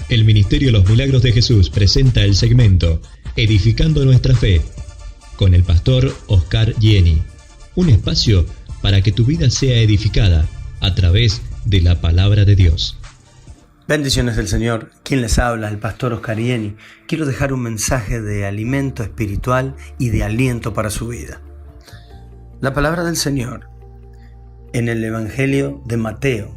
El Ministerio Los Milagros de Jesús presenta el segmento Edificando Nuestra Fe con el pastor Oscar Gieni. Un espacio para que tu vida sea edificada a través de la palabra de Dios. Bendiciones del Señor. Quien les habla, el pastor Oscar Gieni. Quiero dejar un mensaje de alimento espiritual y de aliento para su vida. La palabra del Señor en el Evangelio de Mateo,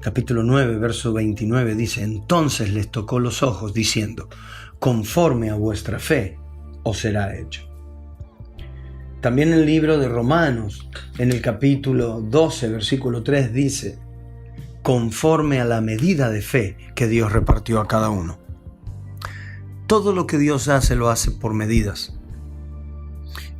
capítulo 9, verso 29, dice: Entonces les tocó los ojos, diciendo: conforme a vuestra fe os será hecho. También en el libro de Romanos, en el capítulo 12, versículo 3, dice: conforme a la medida de fe que Dios repartió a cada uno. Todo lo que Dios hace, lo hace por medidas.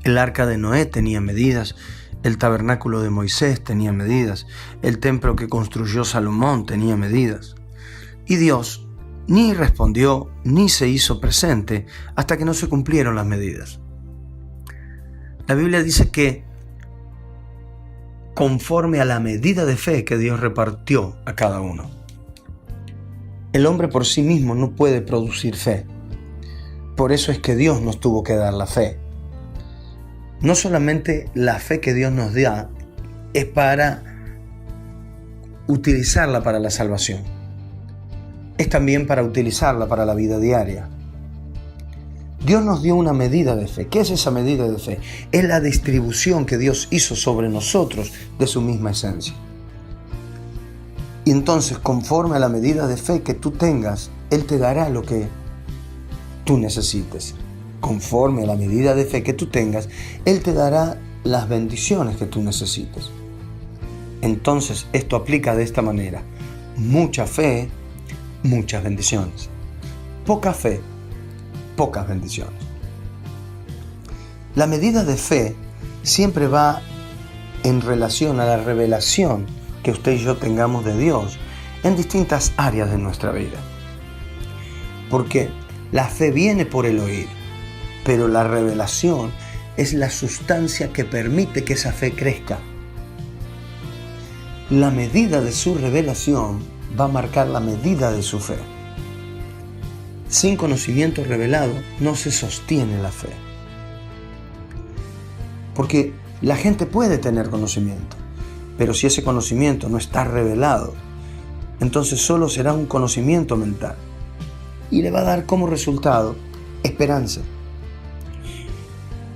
El arca de Noé tenía medidas, el tabernáculo de Moisés tenía medidas, el templo que construyó Salomón tenía medidas. Y Dios ni respondió ni se hizo presente hasta que no se cumplieron las medidas. La Biblia dice que conforme a la medida de fe que Dios repartió a cada uno. El hombre por sí mismo no puede producir fe. Por eso es que Dios nos tuvo que dar la fe. No solamente la fe que Dios nos da es para utilizarla para la salvación, es también para utilizarla para la vida diaria. Dios nos dio una medida de fe. ¿Qué es esa medida de fe? Es la distribución que Dios hizo sobre nosotros de su misma esencia. Y entonces, conforme a la medida de fe que tú tengas, Él te dará lo que tú necesites. Conforme a la medida de fe que tú tengas, Él te dará las bendiciones que tú necesites. Entonces, esto aplica de esta manera: mucha fe, muchas bendiciones. Poca fe, pocas bendiciones. La medida de fe siempre va en relación a la revelación que usted y yo tengamos de Dios en distintas áreas de nuestra vida. Porque la fe viene por el oír, pero la revelación es la sustancia que permite que esa fe crezca. La medida de su revelación va a marcar la medida de su fe. Sin conocimiento revelado no se sostiene la fe. Porque la gente puede tener conocimiento, pero si ese conocimiento no está revelado, entonces solo será un conocimiento mental y le va a dar como resultado esperanza.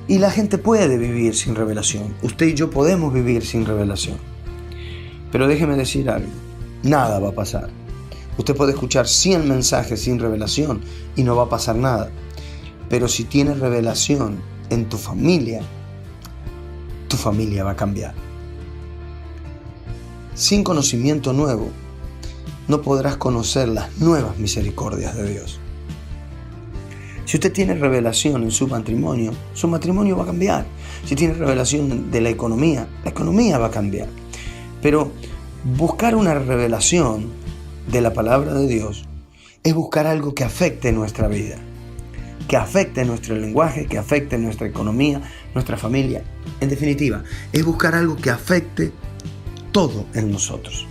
Y la gente puede vivir sin revelación. Usted y yo podemos vivir sin revelación. Pero déjeme decir algo: nada va a pasar. Usted puede escuchar 100 mensajes sin revelación y no va a pasar nada. Pero si tienes revelación en tu familia va a cambiar. Sin conocimiento nuevo, no podrás conocer las nuevas misericordias de Dios. Si usted tiene revelación en su matrimonio va a cambiar. Si tiene revelación de la economía va a cambiar. Pero buscar una revelación de la palabra de Dios es buscar algo que afecte nuestra vida, que afecte nuestro lenguaje, que afecte nuestra economía, nuestra familia. En definitiva, es buscar algo que afecte todo en nosotros.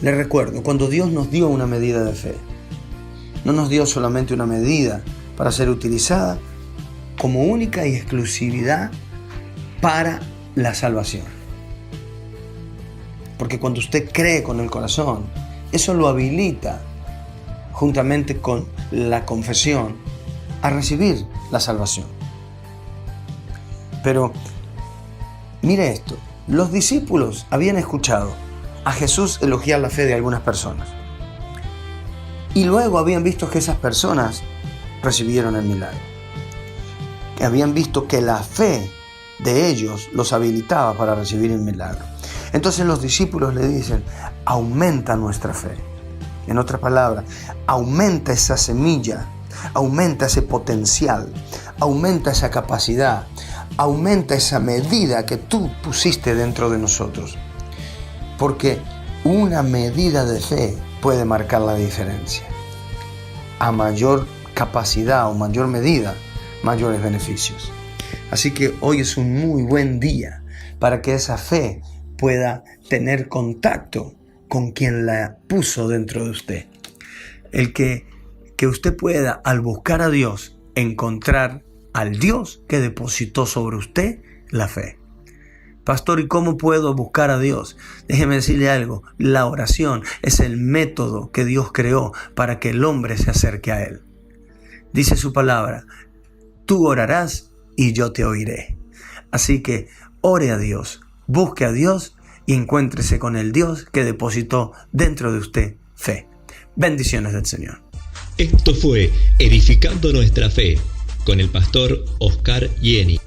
Les recuerdo, cuando Dios nos dio una medida de fe, no nos dio solamente una medida para ser utilizada como única y exclusividad para la salvación. Porque cuando usted cree con el corazón, eso lo habilita, juntamente con la confesión, a recibir la salvación. Pero mire esto: los discípulos habían escuchado a Jesús elogiar la fe de algunas personas. Y luego habían visto que esas personas recibieron el milagro. Que habían visto que la fe de ellos los habilitaba para recibir el milagro. Entonces los discípulos le dicen: aumenta nuestra fe. En otras palabras, aumenta esa semilla, aumenta ese potencial, aumenta esa capacidad, aumenta esa medida que tú pusiste dentro de nosotros. Porque una medida de fe puede marcar la diferencia. A mayor capacidad o mayor medida, mayores beneficios. Así que hoy es un muy buen día para que esa fe pueda tener contacto con quien la puso dentro de usted. El que usted pueda, al buscar a Dios, encontrar al Dios que depositó sobre usted la fe. Pastor, ¿y cómo puedo buscar a Dios? Déjeme decirle algo. La oración es el método que Dios creó para que el hombre se acerque a Él. Dice su palabra, tú orarás y yo te oiré. Así que ore a Dios, busque a Dios y encuéntrese con el Dios que depositó dentro de usted fe. Bendiciones del Señor. Esto fue Edificando Nuestra Fe con el pastor Oscar Yeni.